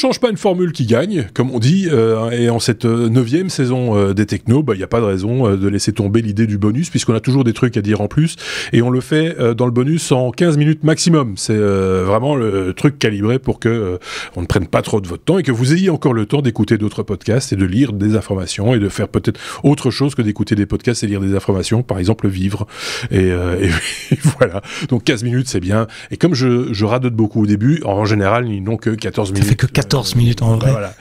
change pas une formule qui gagne, comme on dit, et en cette 9e saison des Technos, il n'y a pas de raison de laisser tomber l'idée du bonus, puisqu'on a toujours des trucs à dire en plus, et on le fait dans le bonus en 15 minutes maximum. C'est vraiment le truc calibré pour que on ne prenne pas trop de votre temps, et que vous ayez encore le temps d'écouter d'autres podcasts, et de lire des informations, et de faire peut-être autre chose que d'écouter des podcasts et lire des informations, par exemple vivre. Et voilà. Donc 15 minutes, c'est bien. Et comme je radote beaucoup au début, en général, ils n'ont que 14 minutes. Ça fait que 14 minutes en vrai. Voilà.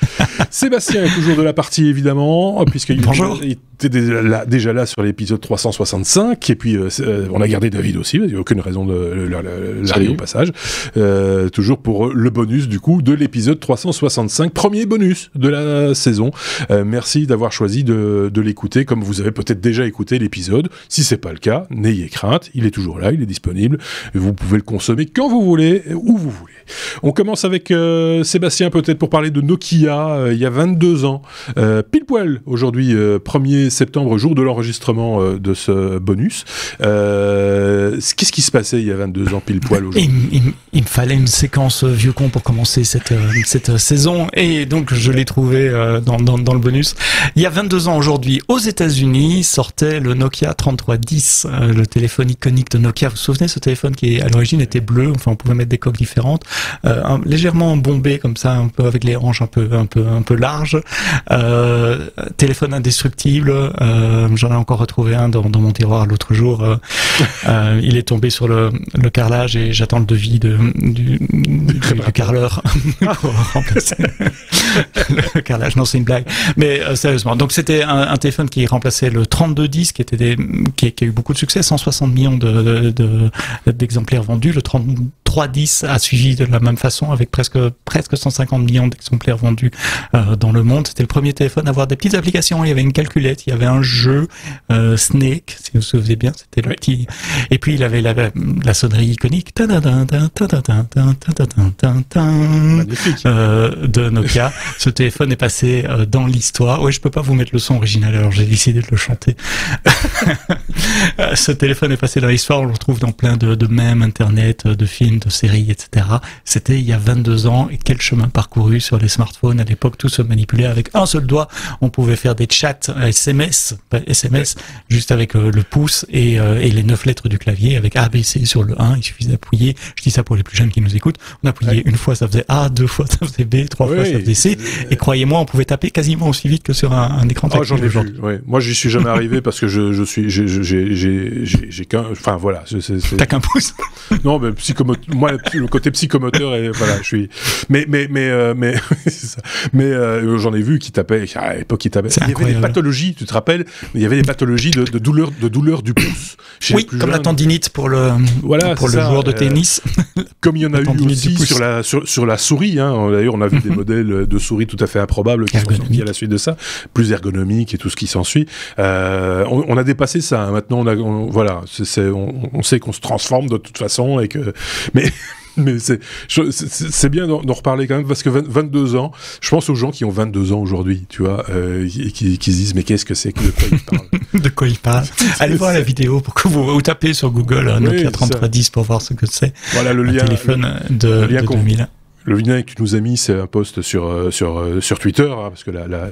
Sébastien est toujours de la partie, évidemment, puisqu'il était déjà là sur l'épisode 365, et puis on a gardé David aussi, il n'y a aucune raison de l'arrêter au passage. Toujours pour le bonus, du coup, de l'épisode 365, premier bonus de la saison. Merci d'avoir choisi de l'écouter, comme vous avez peut-être déjà écouté l'épisode. Si c'est pas le cas, n'ayez crainte, il est toujours là, il est disponible, et vous pouvez le consommer quand vous voulez, où vous voulez. On commence avec Sébastien, peut-être pour parler de Nokia, il y a 22 ans, pile poil aujourd'hui, 1er septembre, jour de l'enregistrement de ce bonus. Qu'est-ce qui se passait il y a 22 ans pile poil aujourd'hui? Il me fallait une séquence vieux con pour commencer cette saison, et donc je l'ai trouvé dans le bonus. Il y a 22 ans aujourd'hui, aux États-Unis, sortait le Nokia 3310, le téléphone iconique de Nokia. Vous vous souvenez, ce téléphone qui à l'origine était bleu, enfin on pouvait mettre des coques différentes, légèrement bombé comme ça, un peu avec les hanches un peu larges, téléphone indestructible. J'en ai encore retrouvé un dans mon tiroir l'autre jour. Il est tombé sur le carrelage, et j'attends le devis du carreleur pour remplacer le carrelage. Non, c'est une blague. Mais sérieusement, donc c'était un téléphone qui remplaçait le 3210, qui a eu beaucoup de succès, 160 millions d'exemplaires vendus. Le 3310 a suivi de la même façon, avec presque 150 millions d'exemplaires vendus dans le monde. C'était le premier téléphone à avoir des petites applications. Il y avait une calculette, il y avait un jeu Snake, si vous vous souvenez bien, c'était le petit. Et puis il avait la sonnerie iconique de Nokia. Ce téléphone est passé dans l'histoire. Oui, je peux pas vous mettre le son original, alors j'ai décidé de le chanter. Ce téléphone est passé dans l'histoire. On le retrouve dans plein de mèmes internet, de films, de séries, etc. C'était il y a 22 ans, et quel chemin parcouru sur les smartphones. À l'époque, tout se manipulait avec un seul doigt. On pouvait faire des chats SMS, juste avec le pouce et les 9 lettres du clavier, avec ABC sur le 1. Il suffisait d'appuyer. Je dis ça pour les plus jeunes qui nous écoutent. On appuyait une fois, ça faisait A, 2 fois, ça faisait B, 3 fois, ça faisait C. Et croyez-moi, on pouvait taper quasiment aussi vite que sur un écran tactile. J'en ai vu. Ouais. Moi, j'y suis jamais arrivé parce que j'ai qu'un. Enfin voilà. T'as qu'un pouce. Non, mais moi, le côté psychomoteur, et voilà, je suis. Mais j'en ai vu qui tapaient. À l'époque, qui tapaient. Il y avait des pathologies. Tu te rappelles? Il y avait des pathologies de douleur du pouce. Oui, comme la tendinite pour le joueur de tennis. Comme il y en a eu aussi sur la souris. Hein. D'ailleurs, on a vu des modèles de souris tout à fait improbables qui sont sortis à la suite de ça, plus ergonomiques et tout ce qui s'ensuit. On a dépassé ça. Hein. Maintenant, on sait qu'on se transforme de toute façon, et que mais c'est bien d'en reparler quand même, parce que 22 ans, je pense aux gens qui ont 22 ans aujourd'hui, tu vois, qui se disent mais qu'est-ce que c'est, de quoi ils parlent? De quoi ils parlent? Allez voir la vidéo pour que vous tapez sur Google Nokia 3310 pour voir ce que c'est. Voilà le lien. Téléphone de 2000. Le lien que tu nous as mis, c'est un post sur Twitter, hein, parce que la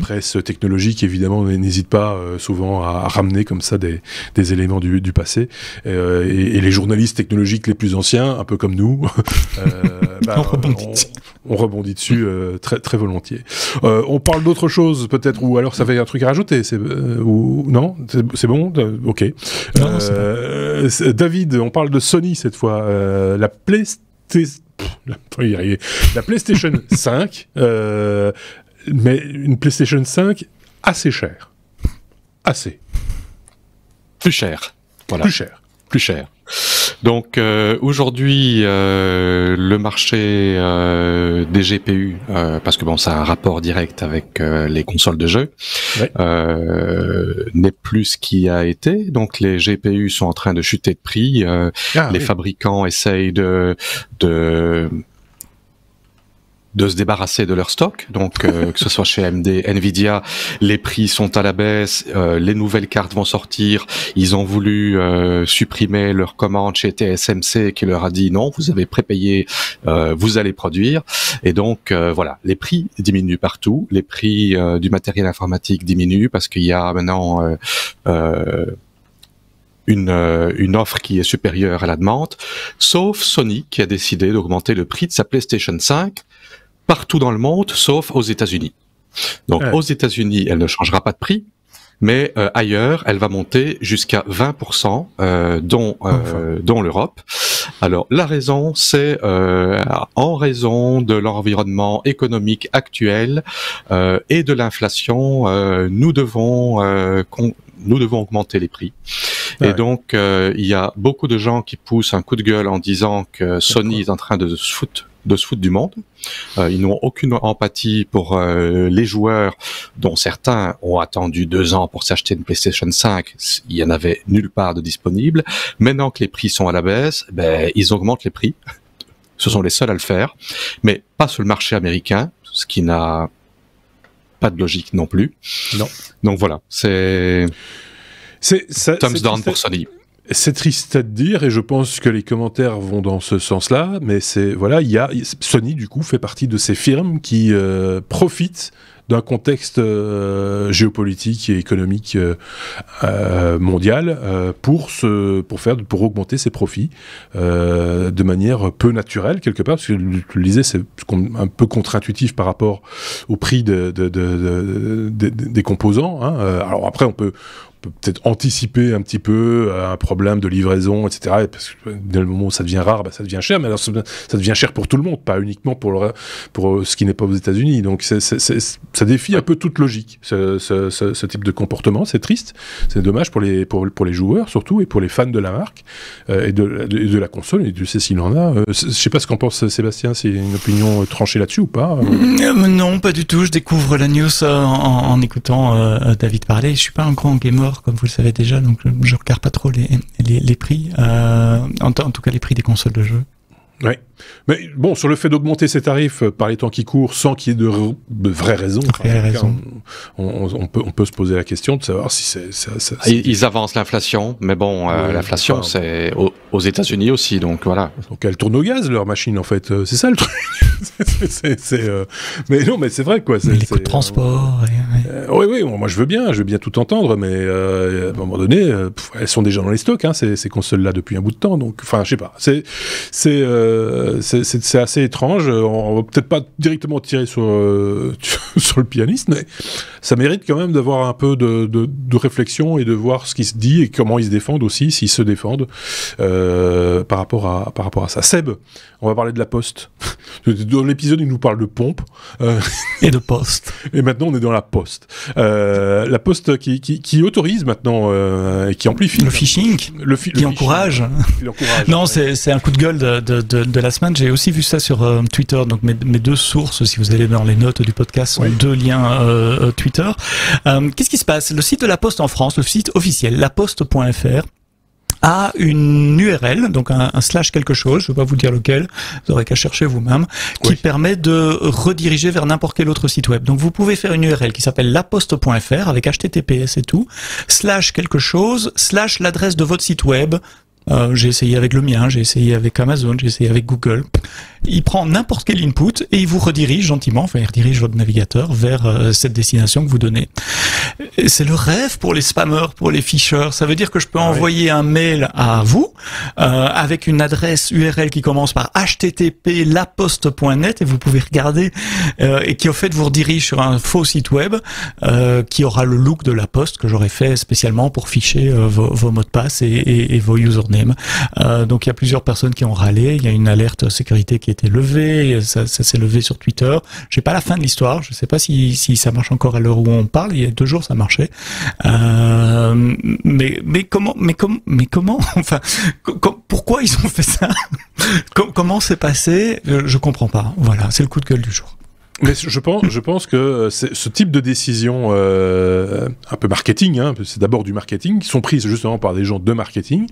presse technologique, évidemment, n'hésite pas souvent à ramener comme ça des éléments du passé. Et les journalistes technologiques les plus anciens, un peu comme nous, on rebondit dessus très, très volontiers. On parle d'autre chose, peut-être, ou alors ça fait un truc à rajouter, non, c'est bon, ok. Non, c'est bon. David, on parle de Sony cette fois. La PlayStation 5, mais une PlayStation 5 assez chère. Assez. Plus cher. Voilà. Plus cher. Donc aujourd'hui, le marché des GPU, parce que bon, ça a un rapport direct avec les consoles de jeux, n'est plus ce qui a été. Donc les GPU sont en train de chuter de prix. Les fabricants essayent de de se débarrasser de leur stock. Donc, que ce soit chez AMD, Nvidia, les prix sont à la baisse, les nouvelles cartes vont sortir. Ils ont voulu supprimer leur commande chez TSMC qui leur a dit non, vous avez prépayé, vous allez produire. Et donc, voilà, les prix diminuent partout. Les prix du matériel informatique diminuent parce qu'il y a maintenant une offre qui est supérieure à la demande, sauf Sony qui a décidé d'augmenter le prix de sa PlayStation 5 partout dans le monde, sauf aux États-Unis. Donc aux États-Unis, elle ne changera pas de prix, mais ailleurs, elle va monter jusqu'à 20%, dont l'Europe. Alors la raison, c'est en raison de l'environnement économique actuel et de l'inflation, nous devons augmenter les prix. Ouais. Et donc, il y a beaucoup de gens qui poussent un coup de gueule en disant que Sony est en train de se foutre du monde. Ils n'ont aucune empathie pour les joueurs, dont certains ont attendu 2 ans pour s'acheter une PlayStation 5. Il y en avait nulle part de disponible. Maintenant que les prix sont à la baisse, ils augmentent les prix. Ce sont les seuls à le faire, mais pas sur le marché américain, ce qui n'a pas de logique non plus. Non. Donc voilà, c'est thumbs down pour Sony. C'est triste à dire et je pense que les commentaires vont dans ce sens-là, mais Sony du coup fait partie de ces firmes qui profitent d'un contexte géopolitique et économique mondial pour augmenter ses profits de manière peu naturelle quelque part, parce que je le disais, c'est un peu contre-intuitif par rapport au prix des composants, hein. Alors après on peut peut-être anticiper un petit peu un problème de livraison, etc. Parce que dès le moment où ça devient rare, ça devient cher, mais alors ça devient cher pour tout le monde, pas uniquement pour ce qui n'est pas aux États-Unis. Donc ça défie un peu toute logique, ce type de comportement. C'est triste, c'est dommage pour les joueurs surtout, et pour les fans de la marque et de la console, et Dieu sait s'il en a. Je sais pas ce qu'en pense Sébastien, c'est une opinion tranchée là-dessus ou pas? Non, pas du tout. Je découvre la news en écoutant David parler. Je suis pas un grand gamer, comme vous le savez déjà, donc je regarde pas trop les prix, en tout cas les prix des consoles de jeux. Oui, mais bon, sur le fait d'augmenter ces tarifs par les temps qui courent sans qu'il y ait de vraies raisons, on peut se poser la question de savoir si c'est... Ils avancent l'inflation, mais bon, l'inflation c'est aux États-Unis aussi, donc voilà. Donc elle tourne au gaz, leur machine, en fait, c'est ça le truc. Mais non, mais c'est vrai, quoi. Les coûts de transport... Oui, moi je veux bien tout entendre, mais à un moment donné, elles sont déjà dans les stocks, hein, ces consoles-là, depuis un bout de temps, donc, enfin, je sais pas, c'est assez étrange. On va peut-être pas directement tirer sur le pianiste, mais ça mérite quand même d'avoir un peu de réflexion et de voir ce qui se dit et comment ils se défendent aussi, s'ils se défendent par rapport à ça. Seb, on va parler de la Poste. Dans l'épisode, il nous parle de pompe et de poste. Et maintenant, on est dans la Poste. La Poste qui autorise maintenant et qui amplifie le phishing, qui encourage. Non, c'est un coup de gueule de la semaine. J'ai aussi vu ça sur Twitter. Donc mes 2 sources, si vous allez dans les notes du podcast, sont 2 liens Twitter. Qu'est-ce qui se passe? Le site de la Poste en France, le site officiel, laposte.fr, a une URL, donc un slash quelque chose, je ne vais pas vous dire lequel, vous aurez qu'à chercher vous-même, qui permet de rediriger vers n'importe quel autre site web. Donc vous pouvez faire une URL qui s'appelle laposte.fr avec HTTPS et tout, slash quelque chose, slash l'adresse de votre site web. J'ai essayé avec le mien, j'ai essayé avec Amazon, j'ai essayé avec Google. Il prend n'importe quel input et il vous redirige gentiment, il redirige votre navigateur vers cette destination que vous donnez. C'est le rêve pour les spammers, pour les phishers. Ça veut dire que je peux envoyer un mail à vous avec une adresse URL qui commence par http://laposte.net et vous pouvez regarder et qui au fait vous redirige sur un faux site web qui aura le look de la Poste que j'aurais fait spécialement pour ficher vos mots de passe et vos usernames. Donc il y a plusieurs personnes qui ont râlé. Il y a une alerte sécurité qui a été levée. Ça s'est levé sur Twitter. J'ai pas la fin de l'histoire. Je sais pas si ça marche encore à l'heure où on parle. Il y a 2 jours ça marchait. Mais comment enfin pourquoi ils ont fait ça? Comment c'est passé? Je comprends pas. Voilà, c'est le coup de gueule du jour. Mais je pense que ce type de décision un peu marketing, hein, c'est d'abord du marketing, qui sont prises justement par des gens de marketing,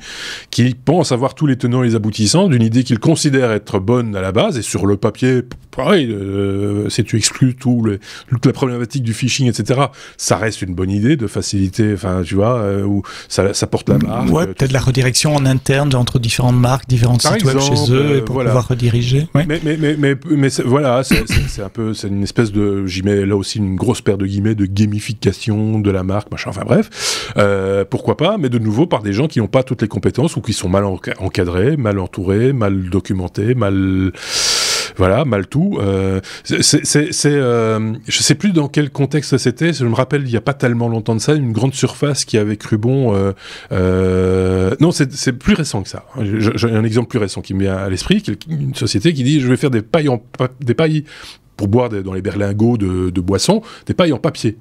qui pensent avoir tous les tenants et les aboutissants d'une idée qu'ils considèrent être bonne à la base, et sur le papier, pareil, si tu exclus toute la problématique du phishing, etc., ça reste une bonne idée de faciliter, enfin, tu vois, où ça porte la marque. Ouais, peut-être la redirection en interne entre différentes marques, différents sites web chez eux, pour pouvoir rediriger. Ouais. Mais voilà, c'est un peu, c'est une espèce de, j'y mets là aussi une grosse paire de guillemets, de gamification de la marque, machin, enfin bref, pourquoi pas, mais de nouveau par des gens qui n'ont pas toutes les compétences ou qui sont mal encadrés, mal entourés, mal documentés, mal tout. Je sais plus dans quel contexte c'était. Je me rappelle, il y a pas tellement longtemps de ça, une grande surface qui avait cru bon. Non, c'est plus récent que ça. J'ai un exemple plus récent qui me vient à l'esprit. Une société qui dit je vais faire des pailles pour boire dans les berlingots de boissons, des pailles en papier.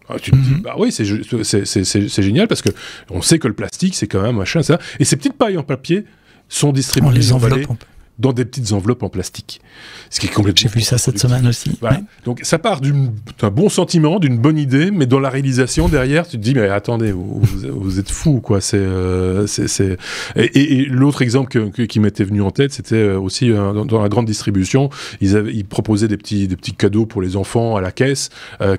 Alors, tu te dis, bah oui, c'est génial parce que on sait que le plastique, c'est quand même machin, ça. Et ces petites pailles en papier sont distribuées dans des petites enveloppes en plastique. Ce qui est complètement... J'ai vu ça cette semaine aussi. Voilà. Ouais. Donc ça part d'un bon sentiment, d'une bonne idée, mais dans la réalisation derrière, tu te dis mais attendez, vous êtes fous quoi. Et l'autre exemple qui m'était venu en tête, c'était aussi dans la grande distribution, ils proposaient des petits cadeaux pour les enfants à la caisse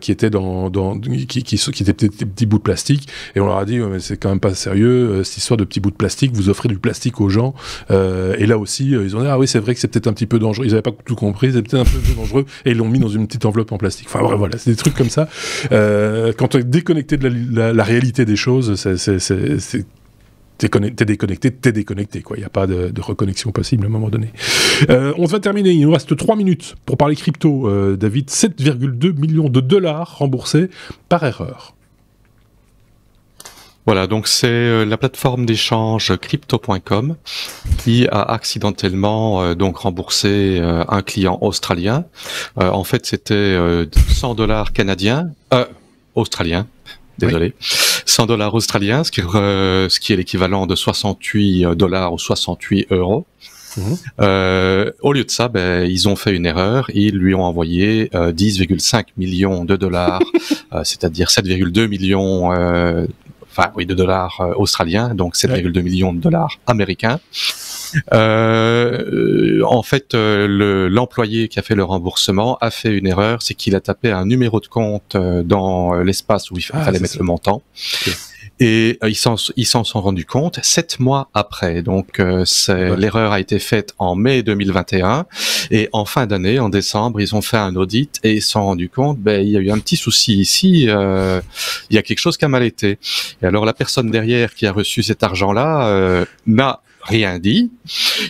qui étaient qui étaient des petits bouts de plastique, et on leur a dit mais c'est quand même pas sérieux cette histoire de petits bouts de plastique. Vous offrez du plastique aux gens, et là aussi ils ont dit ah oui c'est vrai que c'est peut-être un petit peu dangereux. Ils avaient pas tout compris, c'est peut-être un peu dangereux, et ils l'ont mis dans une petite enveloppe en plastique. Enfin voilà, c'est des trucs comme ça. Quand tu es déconnecté de la réalité des choses, t'es déconnecté quoi. Il n'y a pas de reconnexion possible à un moment donné. On va terminer, il nous reste 3 minutes pour parler crypto. David, 7,2 millions de dollars remboursés par erreur. Voilà, donc c'est la plateforme d'échange crypto.com qui a accidentellement donc remboursé un client australien. En fait, c'était $100 canadiens, australiens. Désolé. Oui. $100 australiens, ce qui est l'équivalent de $68 ou 68 €. Au lieu de ça, ils ont fait une erreur. Ils lui ont envoyé 10,5 millions de dollars, c'est-à-dire 7,2 millions de dollars australiens, donc 7,2 millions de dollars américains. En fait, l'employé qui a fait le remboursement a fait une erreur, c'est qu'il a tapé un numéro de compte dans l'espace où il fallait mettre le montant. Okay. Et ils s'en sont rendus compte 7 mois après. Donc l'erreur a été faite en mai 2021, et en fin d'année, en décembre, ils ont fait un audit et ils se sont rendus compte il y a eu un petit souci ici, il y a quelque chose qui a mal été. Et alors la personne derrière qui a reçu cet argent-là n'a rien dit,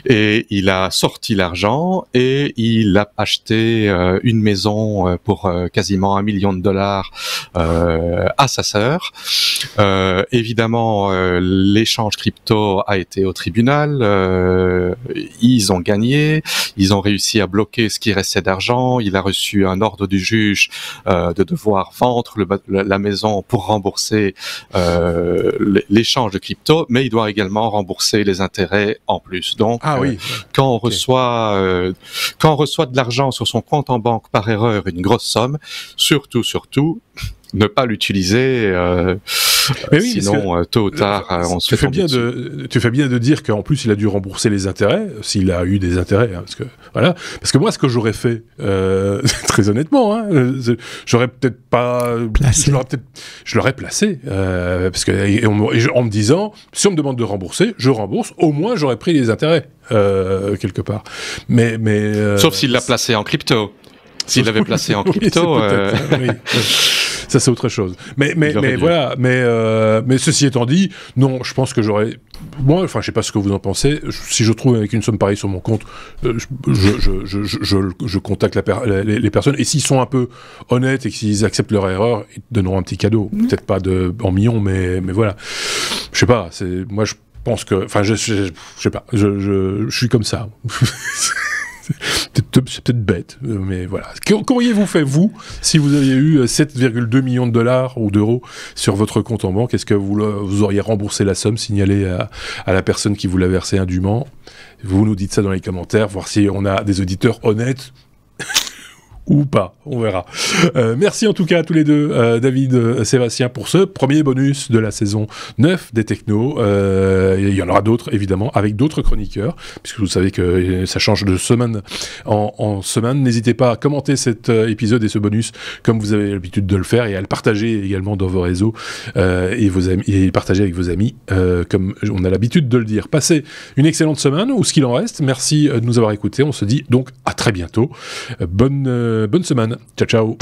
et il a sorti l'argent et il a acheté une maison pour quasiment $1 million à sa sœur. Évidemment, l'échange crypto a été au tribunal, ils ont gagné, ils ont réussi à bloquer ce qui restait d'argent. Il a reçu un ordre du juge de devoir vendre la maison pour rembourser l'échange de crypto, mais il doit également rembourser les intérêts en plus. Donc, quand on reçoit de l'argent sur son compte en banque par erreur, une grosse somme, surtout, ne pas l'utiliser, sinon tôt ou tard on se fait tomber dessus. Tu fais bien de dire qu'en plus il a dû rembourser les intérêts, s'il a eu des intérêts, hein, parce que moi ce que j'aurais fait, très honnêtement, j'aurais peut-être pas placé. Je l'aurais placé, parce que en me disant, si on me demande de rembourser, je rembourse, au moins j'aurais pris les intérêts quelque part. Mais sauf s'il l'a placé en crypto. S'il l'avait placé en crypto, oui. Ça c'est autre chose. Mais voilà. Mais ceci étant dit, non, je pense que j'aurais. Moi, enfin, je sais pas ce que vous en pensez. Si je trouve avec une somme pareille sur mon compte, je contacte les personnes. Et s'ils sont un peu honnêtes et qu'ils acceptent leur erreur, ils te donneront un petit cadeau. Peut-être pas en millions, mais voilà. Je sais pas. Moi, je pense que. Enfin, je sais pas. Je suis comme ça. C'est peut-être bête, mais voilà. Qu'auriez-vous fait, vous, si vous aviez eu 7,2 millions de dollars ou d'euros sur votre compte en banque? Est-ce que vous auriez remboursé la somme signalée à la personne qui vous l'a versée indûment? Vous nous dites ça dans les commentaires, voir si on a des auditeurs honnêtes ou pas, on verra. Merci en tout cas à tous les deux, David, Sébastien, pour ce premier bonus de la saison 9 des Technos. Il y en aura d'autres, évidemment, avec d'autres chroniqueurs, puisque vous savez que ça change de semaine en semaine. N'hésitez pas à commenter cet épisode et ce bonus comme vous avez l'habitude de le faire, et à le partager également dans vos réseaux et vos amis, et partager avec vos amis, comme on a l'habitude de le dire. Passez une excellente semaine, ou ce qu'il en reste. Merci de nous avoir écoutés. On se dit donc à très bientôt. Bonne semaine. Ciao, ciao.